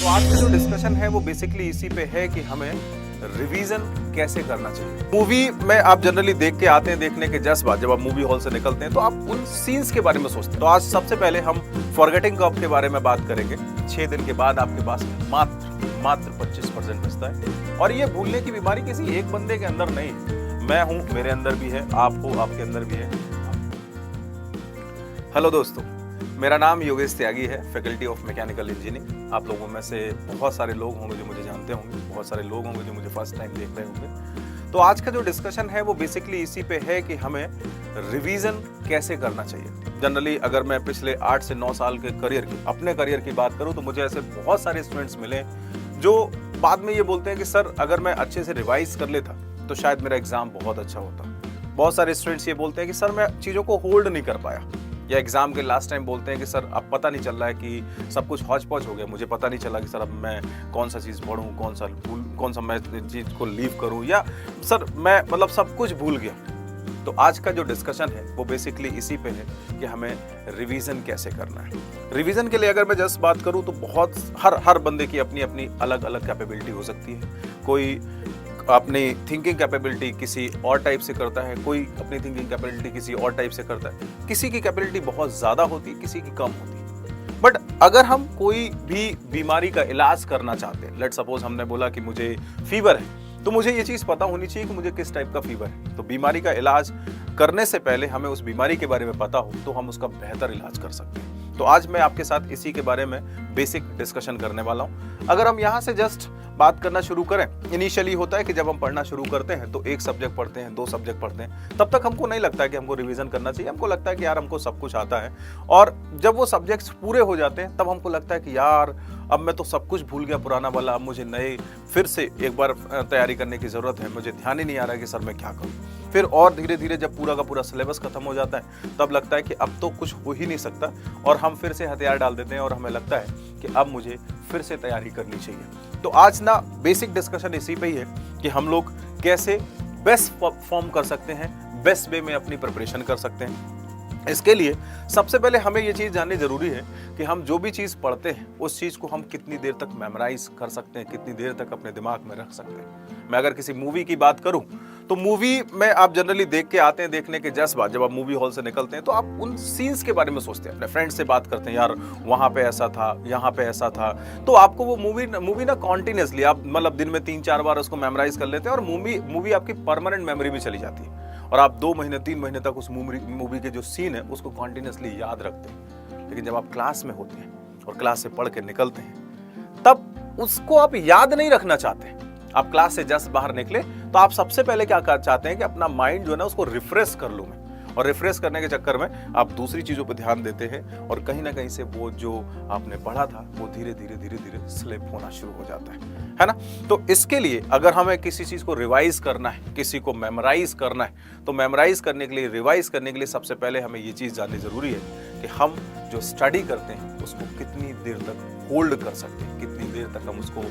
तो आज का जो डिस्कशन है वो बेसिकली इसी पे है कि हमें रिवीजन कैसे करना चाहिए। मूवी में आप जनरली देख के आते हैं, देखने के जस्ट बाद जब आप मूवी हॉल से निकलते हैं तो आप उन सीन्स के बारे में सोचते हैं। तो आज सबसे पहले हम फॉरगेटिंग कर्व के बारे में बात करेंगे। 6 दिन के बाद आपके पास मात्र 25% बचता है और ये भूलने की बीमारी किसी एक बंदे के अंदर नहीं है। मैं हूं, मेरे अंदर भी है, आप हो, आपके अंदर भी है। हेलो दोस्तों, मेरा नाम योगेश त्यागी है, फैकल्टी ऑफ मैकेनिकल इंजीनियरिंग। आप लोगों में से बहुत सारे लोग होंगे जो मुझे जानते होंगे, बहुत सारे लोग होंगे जो मुझे फर्स्ट टाइम देख रहे होंगे। तो आज का जो डिस्कशन है वो बेसिकली इसी पे है कि हमें रिवीजन कैसे करना चाहिए। जनरली अगर मैं पिछले 8 से 9 साल के अपने करियर की बात करूं तो मुझे ऐसे बहुत सारे स्टूडेंट्स मिले जो बाद में ये बोलते हैं कि सर अगर मैं अच्छे से रिवाइज कर लेता तो शायद मेरा एग्जाम बहुत अच्छा होता। बहुत सारे स्टूडेंट्स ये बोलते हैं कि सर मैं चीज़ों को होल्ड नहीं कर पाया, या एग्जाम के लास्ट टाइम बोलते हैं कि सर अब पता नहीं चल रहा है कि सब कुछ हौच पौच हो गया, मुझे पता नहीं चला कि सर अब मैं कौन सा चीज़ पढ़ूं, कौन सा मैं चीज़ को लीव करूं, या सर मैं मतलब सब कुछ भूल गया। तो आज का जो डिस्कशन है वो बेसिकली इसी पे है कि हमें रिवीजन कैसे करना है। रिवीजन के लिए अगर मैं जस्ट बात करूं तो बहुत हर बंदे की अपनी अपनी अलग अलग कैपेबिलिटी हो सकती है। कोई अपनी थिंकिंग कैपेबिलिटी किसी और टाइप से करता है, कोई अपनी थिंकिंग कैपेबिलिटी किसी और टाइप से करता है। किसी की कैपेबिलिटी बहुत ज़्यादा होती है, किसी की कम होती है। बट अगर हम कोई भी बीमारी का इलाज करना चाहते हैं, लेट सपोज हमने बोला कि मुझे फीवर है, तो मुझे ये चीज़ पता होनी चाहिए कि मुझे किस टाइप का फीवर है। तो बीमारी का इलाज करने से पहले हमें उस बीमारी के बारे में पता हो तो हम उसका बेहतर इलाज कर सकते हैं। तो आज मैं आपके साथ इसी के बारे में बेसिक डिस्कशन करने वाला हूँ। अगर हम यहाँ से जस्ट बात करना शुरू करें, इनिशियली होता है कि जब हम पढ़ना शुरू करते हैं तो एक सब्जेक्ट पढ़ते हैं, 2 सब्जेक्ट पढ़ते हैं, तब तक हमको नहीं लगता है कि हमको रिवीजन करना चाहिए। हमको लगता है कि यार हमको सब कुछ आता है। और जब वो सब्जेक्ट्स पूरे हो जाते हैं तब हमको लगता है कि यार अब मैं तो सब कुछ भूल गया पुराना वाला, अब मुझे नए फिर से एक बार तैयारी करने की ज़रूरत है। मुझे ध्यान ही नहीं आ रहा है कि सर मैं क्या करूँ। फिर और धीरे धीरे जब पूरा का पूरा सिलेबस खत्म हो जाता है तब लगता है कि अब तो कुछ हो ही नहीं सकता और हम फिर से हथियार डाल देते हैं और हमें लगता है कि अब मुझे फिर से तैयारी करनी चाहिए। तो आज ना बेसिक डिस्कशन इसी पे ही है कि हम लोग कैसे बेस्ट परफॉर्म कर सकते हैं, बेस्ट वे में अपनी प्रिपरेशन कर सकते हैं। इसके लिए सबसे पहले हमें ये चीज़ जाननी ज़रूरी है कि हम जो भी चीज़ पढ़ते हैं उस चीज़ को हम कितनी देर तक मेमोराइज कर सकते हैं, कितनी देर तक अपने दिमाग में रख सकते हैं। मैं अगर किसी मूवी की बात करूं तो मूवी में आप जनरली देख के आते हैं, देखने के जस्ट बाद जब आप मूवी हॉल से निकलते हैं तो आप उन सीन्स के बारे में सोचते हैं, अपने फ्रेंड्स से बात करते हैं, यार वहाँ पे ऐसा था, यहाँ पे ऐसा था। तो आपको वो मूवी ना कॉन्टिन्यूसली आप मतलब दिन में 3-4 बार उसको मेमोराइज कर लेते हैं और मूवी आपकी परमानेंट मेमोरी में चली जाती है और आप 2 महीने 3 महीने तक उस मूवी के जो सीन है उसको कॉन्टिन्यूसली याद रखते हैं। लेकिन जब आप क्लास में होते हैं और क्लास से पढ़ के निकलते हैं तब उसको आप याद नहीं रखना चाहते। आप क्लास से जस्ट बाहर निकले तो आप सबसे पहले क्या चाहते हैं कि अपना माइंड जो है ना उसको रिफ्रेश कर लूं मैं, और रिफ्रेश करने के चक्कर में आप दूसरी चीज़ों पर ध्यान देते हैं और कहीं ना कहीं से वो जो आपने पढ़ा था वो धीरे धीरे स्लिप होना शुरू हो जाता है ना। तो इसके लिए अगर हमें किसी चीज़ को रिवाइज करना है, किसी को मेमोराइज करना है, तो मेमोराइज करने के लिए, रिवाइज करने के लिए सबसे पहले हमें ये चीज़ जाननी ज़रूरी है कि हम जो स्टडी करते हैं उसको कितनी देर तक होल्ड कर सकते हैं, कितनी देर तक हम उसको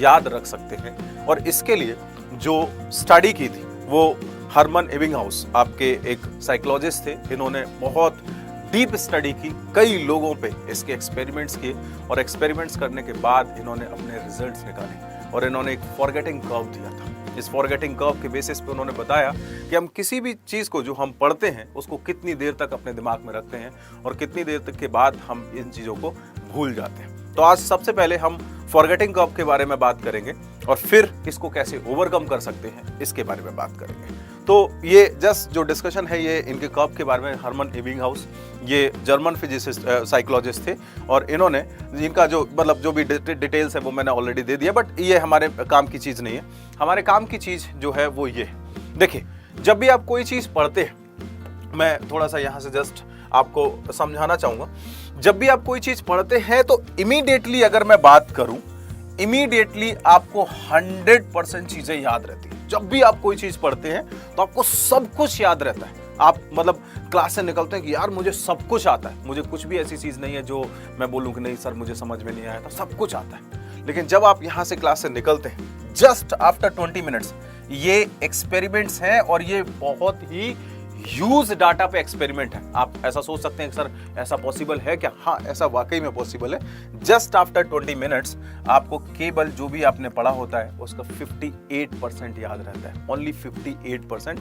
याद रख सकते हैं। और इसके लिए जो स्टडी की थी वो हरमन एबिंगहाउस आपके एक साइकोलॉजिस्ट थे। इन्होंने बहुत डीप स्टडी की, कई लोगों पे इसके एक्सपेरिमेंट्स किए और एक्सपेरिमेंट्स करने के बाद इन्होंने अपने रिजल्ट्स निकाले और इन्होंने एक फॉरगेटिंग कर्व दिया था। इस फॉरगेटिंग कर्व के बेसिस पे उन्होंने बताया कि हम किसी भी चीज़ को जो हम पढ़ते हैं उसको कितनी देर तक अपने दिमाग में रखते हैं और कितनी देर तक के बाद हम इन चीज़ों को भूल जाते हैं। तो आज सबसे पहले हम फॉरगेटिंग कर्व के बारे में बात करेंगे और फिर इसको कैसे ओवरकम कर सकते हैं इसके बारे में बात करेंगे। तो ये जस्ट जो डिस्कशन है ये इनके कर्व के बारे में। हरमन एबिंगहाउस ये जर्मन फिजिसिस्ट साइकोलॉजिस्ट थे और इन्होंने इनका जो मतलब जो भी डिटेल्स है वो मैंने ऑलरेडी दे दिया, बट ये हमारे काम की चीज़ नहीं है। हमारे काम की चीज़ जो है वो ये देखिए, जब भी आप कोई चीज़ पढ़ते हैं, मैं थोड़ा सा यहाँ से जस्ट आपको समझाना चाहूँगा। जब भी आप कोई चीज़ पढ़ते हैं तो इमीडिएटली अगर मैं बात करूँ, इमीडिएटली आपको 100% चीज़ें याद रहती हैं। जब भी आप कोई चीज़ पढ़ते हैं तो आपको सब कुछ याद रहता है। आप मतलब क्लास से निकलते हैं कि यार मुझे सब कुछ आता है, मुझे कुछ भी ऐसी चीज़ नहीं है जो मैं बोलूँ कि नहीं सर मुझे समझ में नहीं आया था, सब कुछ आता है। लेकिन जब आप यहाँ से क्लास से निकलते हैं, जस्ट आफ्टर 20 मिनट्स, ये एक्सपेरिमेंट्स हैं और ये बहुत ही ह्यूज डाटा पे एक्सपेरिमेंट है। आप ऐसा सोच सकते हैं कि सर ऐसा पॉसिबल है क्या? हाँ, ऐसा वाकई में पॉसिबल है। जस्ट आफ्टर 20 मिनट्स आपको केवल जो भी आपने पढ़ा होता है उसका 58% याद रहता है। ओनली 58%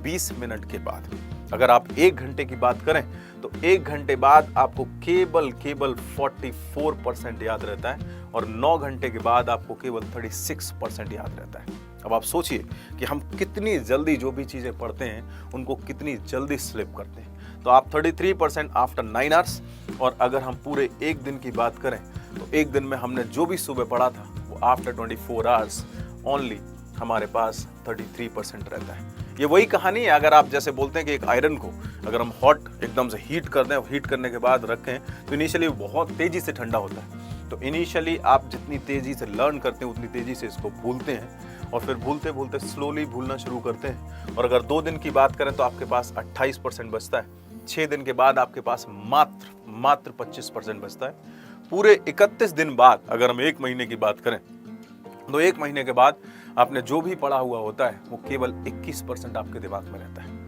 20 मिनट के बाद। अगर आप 1 घंटे की बात करें तो 1 घंटे बाद आपको केवल 44% याद रहता है और 9 घंटे के बाद आपको केवल 36% याद रहता है। अब आप सोचिए कि हम कितनी जल्दी जो भी चीजें पढ़ते हैं उनको कितनी जल्दी स्लिप करते हैं। तो आप 33% आफ्टर 9 आवर्स, और अगर हम पूरे 1 दिन की बात करें तो 1 दिन में हमने जो भी सुबह पढ़ा था वो आफ्टर 24 आवर्स ओनली हमारे पास 33% रहता है। ये वही कहानी है। अगर आप जैसे बोलते हैं कि एक आयरन को अगर हम हॉट एकदम से हीट कर दें, हीट करने के बाद रखें तो इनिशियली बहुत तेजी से ठंडा होता है। तो इनिशियली आप जितनी तेजी से लर्न करते हैं उतनी तेजी से इसको भूलते हैं और फिर भूलते भूलते स्लोली भूलना शुरू करते हैं। और अगर 2 दिन की बात करें तो आपके पास 28% बचता है। 6 दिन के बाद आपके पास मात्र 25% बचता है। पूरे 31 दिन बाद अगर हम 1 महीने की बात करें तो 1 महीने के बाद आपने जो भी पढ़ा हुआ होता है वो केवल 21% आपके दिमाग में रहता है।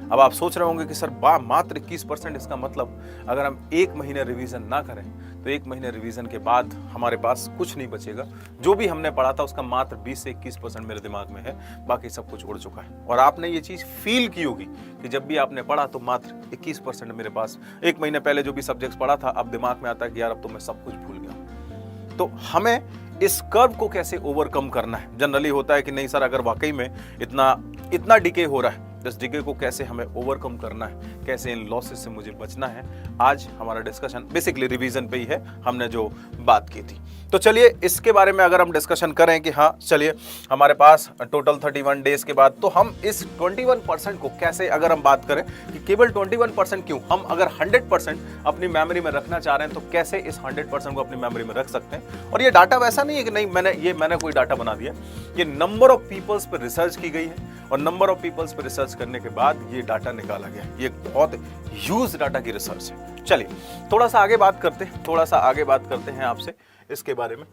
अब आप सोच रहे होंगे कि सर मात्र 21%, इसका मतलब अगर हम 1 महीने रिवीजन ना करें तो 1 महीने रिवीजन के बाद हमारे पास कुछ नहीं बचेगा। जो भी हमने पढ़ा था उसका मात्र 20 से 21% मेरे दिमाग में है, बाकी सब कुछ उड़ चुका है। और आपने ये चीज फील की होगी कि जब भी आपने पढ़ा तो मात्र 21% मेरे पास 1 महीने पहले जो भी सब्जेक्ट्स पढ़ा था अब दिमाग में आता है कि यार अब तो मैं सब कुछ भूल गया। तो हमें इस कर्व को कैसे ओवरकम करना है? जनरली होता है कि नहीं सर अगर वाकई में इतना डिके हो रहा है, इस डिके को कैसे हमें ओवरकम करना है, कैसे इन लॉसेस से मुझे बचना है, आज हमारा डिस्कशन बेसिकली रिवीजन पे ही है, हमने जो बात की थी। तो चलिए इसके बारे में अगर हम डिस्कशन करें कि हाँ चलिए हमारे पास टोटल 31 डेज के बाद तो हम इस 21% को कैसे, अगर हम बात करें कि केवल 21% क्यों, हम अगर 100% अपनी मेमोरी में रखना चाह रहे हैं तो कैसे इस 100% को अपनी मेमोरी में रख सकते हैं। और ये डाटा वैसा नहीं है कि नहीं मैंने कोई डाटा बना दिया, ये नंबर ऑफ पीपल्स पर रिसर्च की गई है और नंबर ऑफ पीपल्स पर रिसर्च करने के बाद ये डाटा निकाला गया। ये बहुत ह्यूज डाटा की रिसर्च है। चलिए थोड़ा सा आगे बात करते हैं आपसे इसके बारे में।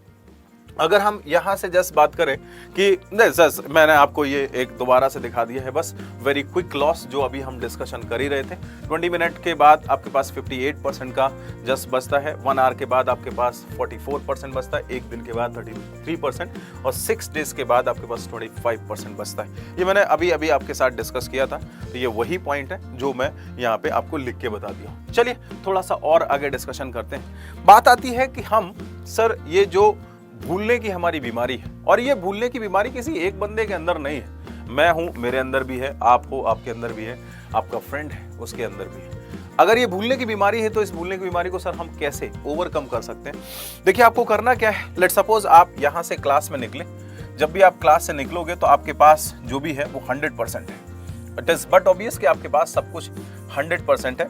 अगर हम यहां से जस्ट बात करें कि जस्ट मैंने आपको ये एक दोबारा से दिखा दिया है, बस वेरी क्विक लॉस जो अभी हम डिस्कशन कर ही रहे थे। 20 मिनट के बाद आपके पास 58% का जस्ट बचता है, 1 आवर के बाद आपके पास 44% बचता है, 1 दिन के बाद 33% और 6 डेज के बाद आपके पास 25% बचता है। ये मैंने अभी आपके साथ डिस्कस किया था, तो ये वही पॉइंट है जो मैं यहाँ पे आपको लिख के बता दिया हूँ। चलिए थोड़ा सा और आगे डिस्कशन करते हैं। बात आती है कि हम सर ये जो भूलने की हमारी बीमारी है, और ये भूलने की बीमारी किसी एक बंदे के अंदर नहीं है। मैं हूं, मेरे अंदर भी है, आप हो, आपके अंदर भी है, आपका फ्रेंड है, उसके अंदर भी है। अगर ये भूलने की बीमारी है तो इस भूलने की बीमारी को सर हम कैसे ओवरकम कर सकते हैं? देखिए आपको करना क्या है, लेट्स सपोज आप यहां से क्लास में निकले। जब भी आप क्लास से निकलोगे तो आपके पास जो भी है वो 100% है। इट इज बट ऑब्वियस कि आपके पास सब कुछ 100% है।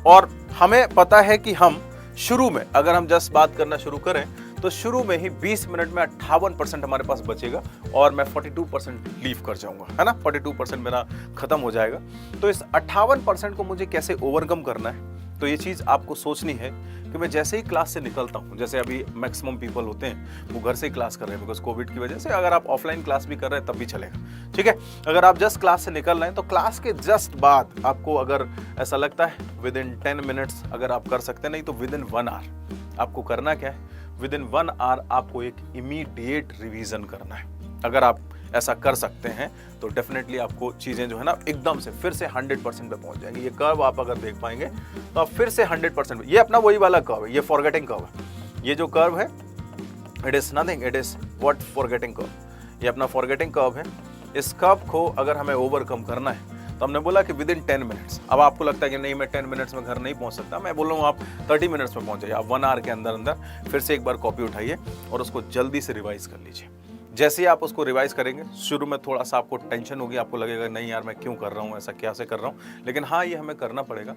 और हमें पता है कि हम शुरू में अगर हम जस्ट बात करना शुरू करें तो शुरू में ही 20 मिनट में 58% हमारे पास बचेगा और मैं 42% लीव कर जाऊंगा, है ना, 42% मेरा खत्म हो जाएगा। तो इस 58% को मुझे कैसे ओवरकम करना है, तो ये चीज आपको सोचनी है कि मैं जैसे ही क्लास से निकलता हूँ, जैसे अभी मैक्सिमम पीपल होते हैं वो घर से ही क्लास कर रहे हैं बिकॉज कोविड की वजह से। अगर आप ऑफलाइन क्लास भी कर रहे हैं तब भी चलेगा, ठीक है। अगर आप जस्ट क्लास से निकल रहे हैं तो क्लास के जस्ट बाद आपको अगर ऐसा लगता है विद इन 10 मिनट्स अगर आप कर सकते हैं, नहीं तो विद इन 1 आवर आपको करना क्या है, विद इन 1 आवर आपको एक इमीडिएट रिवीजन करना है। अगर आप ऐसा कर सकते हैं तो डेफिनेटली आपको चीजें जो है ना एकदम से फिर से 100% पे पहुंच जाएंगी। ये कर्व आप अगर देख पाएंगे तो आप फिर से 100%, ये अपना वही वाला कर्व है, ये फॉरगेटिंग कर्व है। ये जो कर्व है it is nothing, it is what forgetting curve. ये अपना फॉरगेटिंग कर्व है। इस कर्व को अगर हमें ओवरकम करना है तो हमने बोला कि विद इन 10 मिनट्स। अब आपको लगता है कि नहीं मैं 10 मिनट्स में घर नहीं पहुंच सकता, मैं बोल रहा हूँ आप 30 मिनट्स में पहुंच जाइए। आप 1 आवर के अंदर फिर से एक बार कॉपी उठाइए और उसको जल्दी से रिवाइज कर लीजिए। जैसे ही आप उसको रिवाइज करेंगे, शुरू में थोड़ा सा आपको टेंशन होगी, आपको लगेगा नहीं यार मैं क्यों कर रहा हूँ, ऐसा क्या से कर रहा हूँ, लेकिन हाँ ये हमें करना पड़ेगा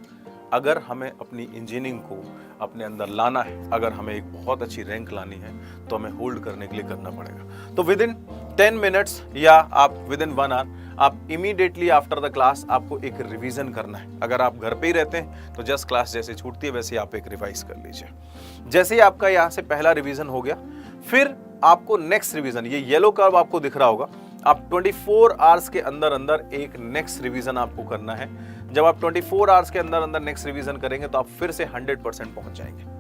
अगर हमें अपनी इंजीनियरिंग को अपने अंदर लाना है। अगर हमें एक बहुत अच्छी रैंक लानी है तो हमें होल्ड करने के लिए करना पड़ेगा। तो विद इन 10 मिनट्स या आप विद इन 1 आवर आप इमीडिएटली आफ्टर द क्लास आपको एक रिवीजन करना है। अगर आप घर पे ही रहते हैं तो जस्ट क्लास जैसे छूटती है वैसे आप एक रिवाइज कर लीजिए। जैसे ही आपका यहाँ से पहला रिवीजन हो गया, फिर आपको नेक्स्ट रिवीजन, ये येलो कर्व आपको दिख रहा होगा, आप 24 आवर्स के अंदर एक नेक्स्ट रिवीजन आपको करना है जब आप 24 आवर्स के अंदर अंदर नेक्स्ट रिवीजन करेंगे तो आप फिर से 100% पहुंच जाएंगे।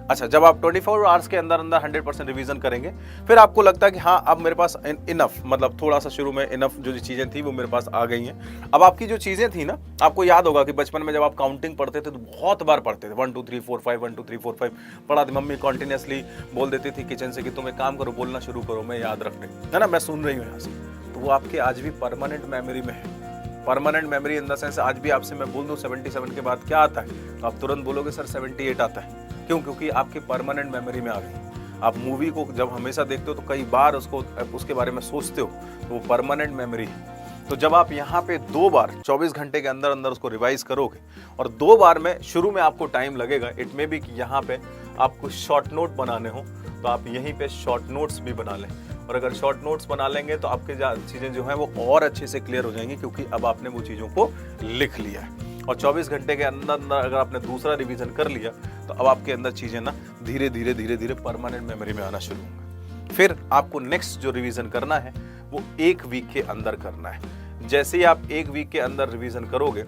अच्छा, जब आप 24 आवर्स के अंदर अंदर 100% रिवीजन करेंगे, फिर आपको लगता है कि हाँ अब मेरे पास इनफ, मतलब थोड़ा सा शुरू में इनफ जो चीज़ें थी वो मेरे पास आ गई हैं। अब आपकी जो चीज़ें थी ना, आपको याद होगा कि बचपन में जब आप काउंटिंग पढ़ते थे तो बहुत बार पढ़ते थे, 1 2 3 4 5 1 2 3 4 5 पढ़ा थी। मम्मी कॉन्टिन्यूसली बोल देती थी किचन से कि तुम एक काम करो, बोलना शुरू करो, मैं याद रखने, है ना, मैं सुन रही हूँ यहाँ से। तो वो आपके आज भी परमानेंट मेमोरी में है। Permanent memory in the sense, आज भी आपसे मैं बोल दूं 77 के बाद क्या आता है तो आप तुरंत बोलोगे सर 78 आता है। क्यों? क्योंकि आपके परमानेंट मेमोरी में आ गई। आप मूवी को जब हमेशा देखते हो तो कई बार उसके बारे में सोचते हो, तो वो परमानेंट मेमोरी है। तो जब आप यहाँ पे 2 बार 24 घंटे के अंदर अंदर उसको रिवाइज करोगे, और 2 बार में शुरू में आपको टाइम लगेगा, इट मे बी कि यहाँ पे आपको शॉर्ट नोट बनाने हो तो आप यहीं पे शॉर्ट नोट्स भी बना लें, और अगर शॉर्ट नोट्स बना लेंगे तो आपके चीज़ें जो हैं वो और अच्छे से क्लियर हो जाएंगी, क्योंकि अब आपने वो चीज़ों को लिख लिया है। और 24 घंटे के अंदर अगर आपने दूसरा रिवीजन कर लिया तो अब आपके अंदर चीज़ें ना धीरे धीरे परमानेंट मेमोरी में आना शुरू होंगी। फिर आपको नेक्स्ट जो रिवीजन करना है वो 1 वीक के अंदर करना है। जैसे ही आप 1 वीक के अंदर रिवीजन करोगे,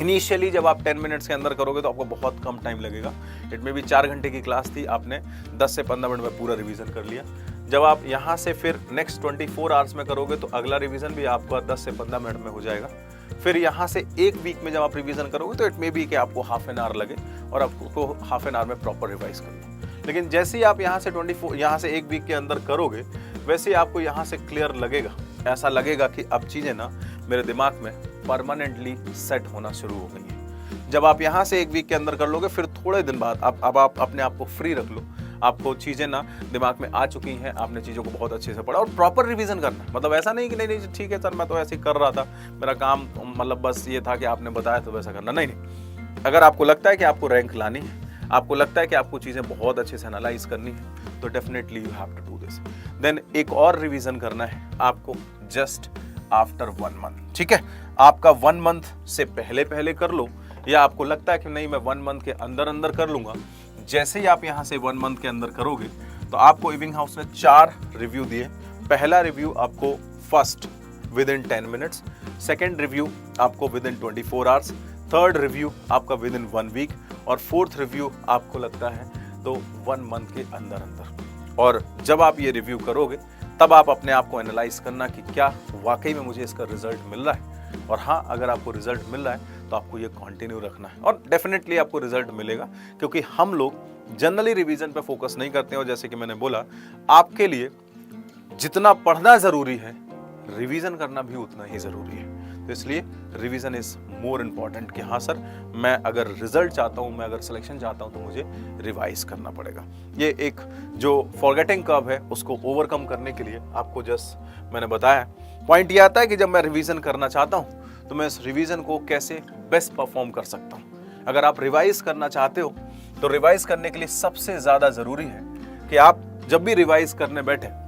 इनिशियली जब आप 10 मिनट्स के अंदर करोगे तो आपको बहुत कम टाइम लगेगा। इट में भी 4 घंटे की क्लास थी, आपने 10 से 15 मिनट में पूरा रिवीजन कर लिया। जब आप यहाँ से फिर नेक्स्ट 24 आवर्स में करोगे तो अगला रिवीजन भी आपका 10 से 15 मिनट में हो जाएगा। फिर यहाँ से 1 वीक में जब आप रिवीजन करोगे तो इट मे बी कि आपको हाफ एन आवर लगे और आपको हाफ एन आवर में प्रॉपर रिवाइज करना। लेकिन जैसे ही आप यहाँ से 1 वीक के अंदर करोगे, वैसे ही आपको यहाँ से क्लियर लगेगा, ऐसा लगेगा कि अब चीज़ें ना मेरे दिमाग में परमानेंटली सेट होना शुरू हो गई हैं। जब आप यहाँ से 1 वीक के अंदर कर लोगे, फिर थोड़े दिन बाद अब आप अपने आप को फ्री रख लो, आपको चीज़ें ना दिमाग में आ चुकी हैं, आपने चीज़ों को बहुत अच्छे से पढ़ा और प्रॉपर रिवीजन करना। मतलब ऐसा नहीं कि नहीं ठीक है सर मैं तो ऐसे ही कर रहा था, मेरा काम मतलब बस ये था कि आपने बताया तो वैसा करना। नहीं, अगर आपको लगता है कि आपको रैंक लानी है, आपको लगता है कि आपको चीज़ें बहुत अच्छे से एनालाइज करनी है, तो definitely you have to do this. Then एक और रिवीजन करना है आपको जस्ट आफ्टर 1 मंथ। ठीक है, आपका 1 मंथ से पहले कर लो, या आपको लगता है कि नहीं मैं 1 मंथ के अंदर अंदर कर लूंगा। जैसे ही आप यहाँ से 1 मंथ के अंदर करोगे तो आपको इबिंगहाउस ने 4 रिव्यू दिए। पहला रिव्यू आपको first within 10 minutes, second review आपको within 24 hours, third review आपका विद इन 1 वीक, और फोर्थ रिव्यू आपको लगता है तो 1 मंथ के अंदर अंदर। और जब आप ये रिव्यू करोगे तब आप अपने आप को एनालाइज करना कि क्या वाकई में मुझे इसका रिजल्ट मिल रहा है, और हाँ अगर आपको रिजल्ट मिल रहा है तो आपको ये कंटिन्यू रखना है, और डेफिनेटली आपको रिजल्ट मिलेगा। क्योंकि हम लोग जनरली रिवीजन पे फोकस नहीं करते हैं, और जैसे कि मैंने बोला आपके लिए जितना पढ़ना जरूरी है, रिवीजन करना भी उतना ही जरूरी है। तो इसलिए रिवीजन इज मोर इम्पॉर्टेंट कि हाँ सर मैं अगर रिजल्ट चाहता हूँ, मैं अगर सिलेक्शन चाहता हूँ तो मुझे रिवाइज करना पड़ेगा। ये एक जो फॉरगेटिंग कर्व है उसको ओवरकम करने के लिए आपको जस्ट मैंने बताया। पॉइंट ये आता है कि जब मैं रिवीजन करना चाहता हूँ तो मैं इस रिवीजन को कैसे बेस्ट परफॉर्म कर सकता हूँ। अगर आप रिवाइज करना चाहते हो तो रिवाइज करने के लिए सबसे ज़्यादा ज़रूरी है कि आप जब भी रिवाइज करने बैठे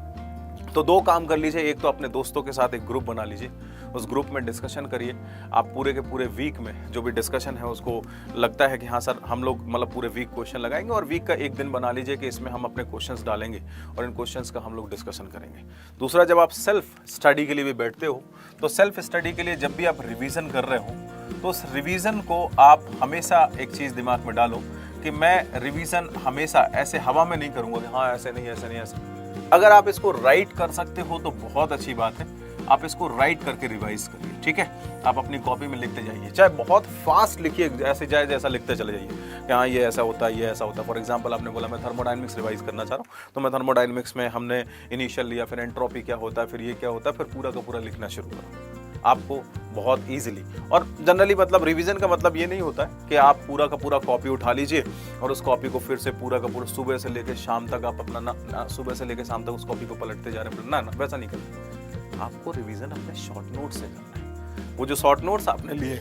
तो 2 काम कर लीजिए। एक तो अपने दोस्तों के साथ एक ग्रुप बना लीजिए, उस ग्रुप में डिस्कशन करिए। आप पूरे के पूरे वीक में जो भी डिस्कशन है उसको लगता है कि हाँ सर हम लोग मतलब पूरे वीक क्वेश्चन लगाएंगे, और वीक का एक दिन बना लीजिए कि इसमें हम अपने क्वेश्चंस डालेंगे और इन क्वेश्चंस का हम लोग डिस्कशन करेंगे। दूसरा, जब आप सेल्फ स्टडी के लिए भी बैठते हो तो सेल्फ स्टडी के लिए जब भी आप रिवीजन कर रहे हो तो उस रिवीजन को आप हमेशा एक चीज़ दिमाग में डालो कि मैं रिवीजन हमेशा ऐसे हवा में नहीं करूँगा कि हाँ ऐसे नहीं ऐसे नहीं ऐसे। अगर आप इसको राइट कर सकते हो तो बहुत अच्छी बात है, आप इसको राइट करके रिवाइज करिए। ठीक है, आप अपनी कॉपी में लिखते जाइए, चाहे बहुत फास्ट लिखिए, ऐसे जाए जैसा लिखते चले जाइए कि हाँ ये ऐसा होता है ये ऐसा होता है। फॉर एग्जांपल आपने बोला मैं थर्मोडायनेमिक्स रिवाइज करना चाह रहा हूँ, तो मैं थर्मोडायनेमिक्स में हमने इनिशियल लिया, फिर एंट्रोपी क्या होता है, फिर ये क्या होता है, फिर पूरा का पूरा लिखना शुरू करो आपको बहुत ईजिली। और जनरली मतलब रिवीजन का मतलब ये नहीं होता है कि आप पूरा का पूरा कॉपी उठा लीजिए और उस कॉपी को फिर से पूरा का पूरा सुबह से लेकर शाम तक आप अपना सुबह से लेकर शाम तक उस कॉपी को पलटते जा रहे हैं, ना वैसा नहीं करते। आपको रिवीजन अपने शॉर्ट नोट्स से करना है। वो जो शॉर्ट नोट्स आपने लिए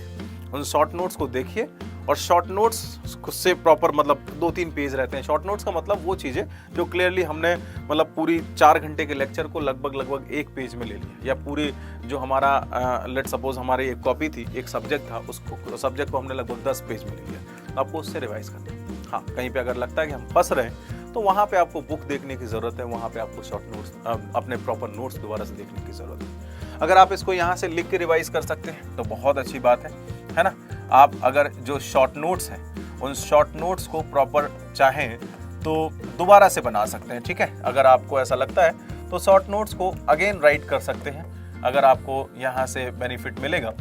उन शॉर्ट नोट्स को देखिए, और शॉर्ट नोट्स से प्रॉपर मतलब 2-3 पेज रहते हैं। शॉर्ट नोट्स का मतलब वो चीज़ें जो क्लियरली हमने मतलब पूरी 4 घंटे के लेक्चर को लगभग 1 पेज में ले लिया, या पूरी जो हमारा लेट सपोज हमारी एक कॉपी थी, एक सब्जेक्ट था, उसको सब्जेक्ट को हमने लगभग 10 पेज में ले लिया, तो आपको उससे रिवाइज करना है। हाँ, कहीं पे अगर लगता है कि हम फंस रहे हैं तो वहाँ पे आपको बुक देखने की ज़रूरत है, वहाँ पे आपको शॉर्ट नोट्स अपने प्रॉपर नोट्स दोबारा से देखने की ज़रूरत है। अगर आप इसको यहाँ से लिख के रिवाइज कर सकते हैं तो बहुत अच्छी बात है। है ना। आप अगर जो शॉर्ट नोट्स हैं उन शॉर्ट नोट्स को प्रॉपर चाहें तो दोबारा से बना सकते हैं, ठीक है। अगर आपको ऐसा लगता है तो शॉर्ट नोट्स को अगेन राइट कर सकते हैं। अगर आपको यहाँ से बेनिफिट मिलेगा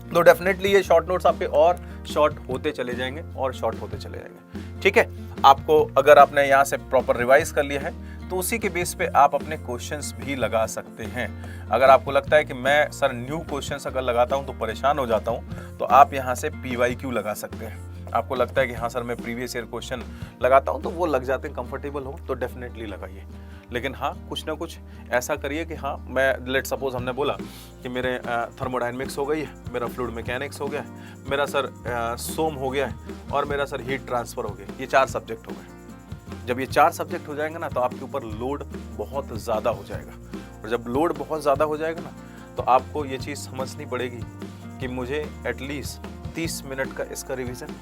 तो डेफिनेटली ये शॉर्ट नोट्स आपके और शॉर्ट होते चले जाएंगे और शॉर्ट होते चले जाएंगे, ठीक है। आपको अगर आपने यहाँ से प्रॉपर रिवाइज कर लिया है तो उसी के बेस पे आप अपने क्वेश्चंस भी लगा सकते हैं। अगर आपको लगता है कि मैं सर न्यू क्वेश्चंस अगर लगाता हूँ तो परेशान हो जाता हूँ, तो आप यहाँ से PYQ लगा सकते हैं। आपको लगता है कि हाँ सर मैं प्रीवियस ईयर क्वेश्चन लगाता हूँ तो वो लग जाते हैं, कंफर्टेबल हो तो डेफिनेटली लगाइए। लेकिन हाँ कुछ ना कुछ ऐसा करिए कि हाँ मैं लेट सपोज हमने बोला कि मेरे थर्मोडायनेमिक्स हो गई है, मेरा फ्लूइड मैकेनिक्स हो गया है, मेरा सर सोम हो गया है और मेरा सर हीट ट्रांसफर हो गया। ये 4 सब्जेक्ट हो गए। जब ये 4 सब्जेक्ट हो जाएंगे ना तो आपके ऊपर लोड बहुत ज़्यादा हो जाएगा, और जब लोड बहुत ज़्यादा हो जाएगा ना तो आपको ये चीज़ समझनी पड़ेगी कि मुझे एटलीस्ट 30 मिनट का इसका रिवीजन,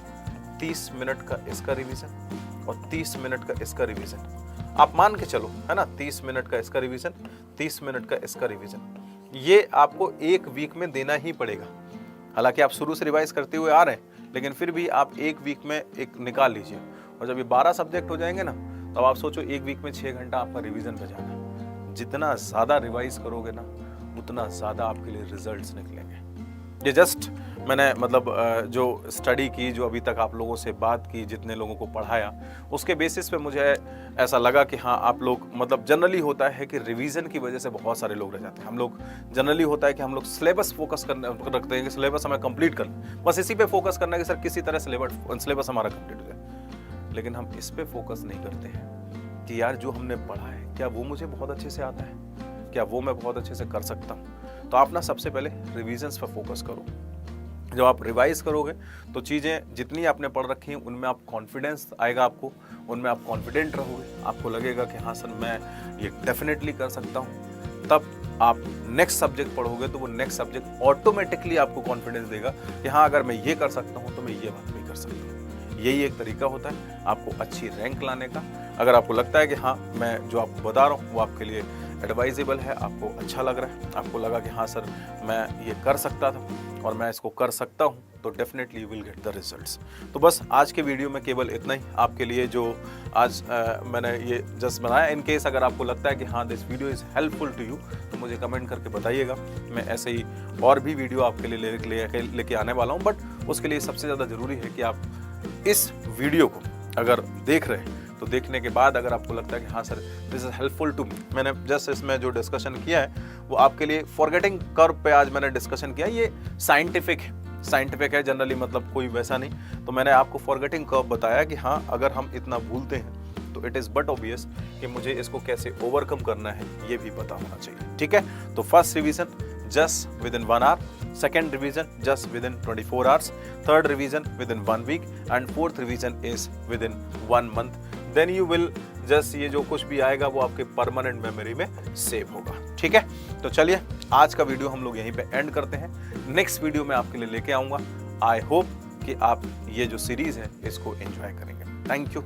30 मिनट का इसका रिवीजन और 30 मिनट का इसका रिवीजन। आप मान के चलो, है ना, 30 मिनट का इसका रिवीजन, 30 मिनट का इसका रिवीजन। ये आपको एक वीक में देना ही पड़ेगा। हालांकि आप शुरू से रिवाइज करते हुए आ रहे हैं, लेकिन फिर भी आप एक वीक में एक निकाल लीजिए। और जब ये 12 सब्जेक्ट हो जाएंगे ना तब आप सोचो एक वीक में 6 घंटा आपका रिवीजन पे जाना। जितना ज़्यादा रिवाइज करोगे ना उतना ज़्यादा आपके लिए रिजल्ट्स निकलेंगे। ये जस्ट मैंने मतलब जो स्टडी की, जो अभी तक आप लोगों से बात की, जितने लोगों को पढ़ाया, उसके बेसिस पे मुझे ऐसा लगा कि हाँ आप लोग मतलब जनरली होता है कि रिवीजन की वजह से बहुत सारे लोग रह जाते हैं। हम लोग जनरली होता है कि हम लोग सिलेबस फोकस करने रखते हैं कि सिलेबस हमें कंप्लीट करना, बस इसी पे फोकस करना है कि सर किसी तरह सिलेबस हमारा कंप्लीट हो जाए। लेकिन हम इस पे फोकस नहीं करते हैं कि यार जो हमने पढ़ा है क्या वो मुझे बहुत अच्छे से आता है, क्या वो मैं बहुत अच्छे से कर सकता हूँ। तो आप ना सबसे पहले रिवीजन्स पर फोकस करो। जब आप रिवाइज करोगे तो चीज़ें जितनी आपने पढ़ रखी हैं उनमें आप कॉन्फिडेंस आएगा, आपको उनमें आप कॉन्फिडेंट रहोगे, आपको लगेगा कि हाँ सर मैं ये डेफिनेटली कर सकता हूँ। तब आप नेक्स्ट सब्जेक्ट पढ़ोगे तो वो नेक्स्ट सब्जेक्ट ऑटोमेटिकली आपको कॉन्फिडेंस देगा कि हाँ अगर मैं ये कर सकता हूँ तो मैं ये बात भी कर सकता हूँ। यही एक तरीका होता है आपको अच्छी रैंक लाने का। अगर आपको लगता है कि हाँ मैं जो आपको बता रहा हूँ वो आपके लिए एडवाइजेबल है, आपको अच्छा लग रहा है, आपको लगा कि हाँ सर मैं ये कर सकता था और मैं इसको कर सकता हूँ, तो definitely you will get the results. तो बस आज के वीडियो में केवल इतना ही आपके लिए जो आज मैंने ये जस्ट बनाया। इन केस अगर आपको लगता है कि हाँ this video is helpful to you तो मुझे कमेंट करके बताइएगा। मैं ऐसे ही और भी वीडियो आपके लिए लेके आने वाला हूँ। बट उसके लिए सबसे ज़्यादा ज़रूरी है कि आप इस वीडियो को अगर देख रहे हैं तो देखने के बाद अगर आपको लगता है कि हाँ sir this is helpful to me, मैंने जस्ट इसमें जो डिस्कशन किया है वो आपके लिए फॉरगेटिंग कर्व पे आज मैंने डिस्कशन किया। ये साइंटिफिक है जनरली, मतलब कोई वैसा नहीं। तो मैंने आपको फॉरगेटिंग कर्व बताया कि हाँ अगर हम इतना भूलते हैं तो इट इज़ बट ऑब्वियस कि मुझे इसको कैसे ओवरकम करना है ये भी पता होना चाहिए, ठीक है। तो first revision just within 1 hour, second revision just within 24 hours, third revision within 1 week and fourth revision is within 1 month. Then you will just ये जो कुछ भी आएगा वो आपके परमानेंट मेमोरी में सेव होगा, ठीक है। तो चलिए आज का वीडियो हम लोग यहीं पे एंड करते हैं। नेक्स्ट वीडियो में आपके लिए लेके आऊँगा। आई होप कि आप ये जो सीरीज है इसको एंजॉय करेंगे। Thank you.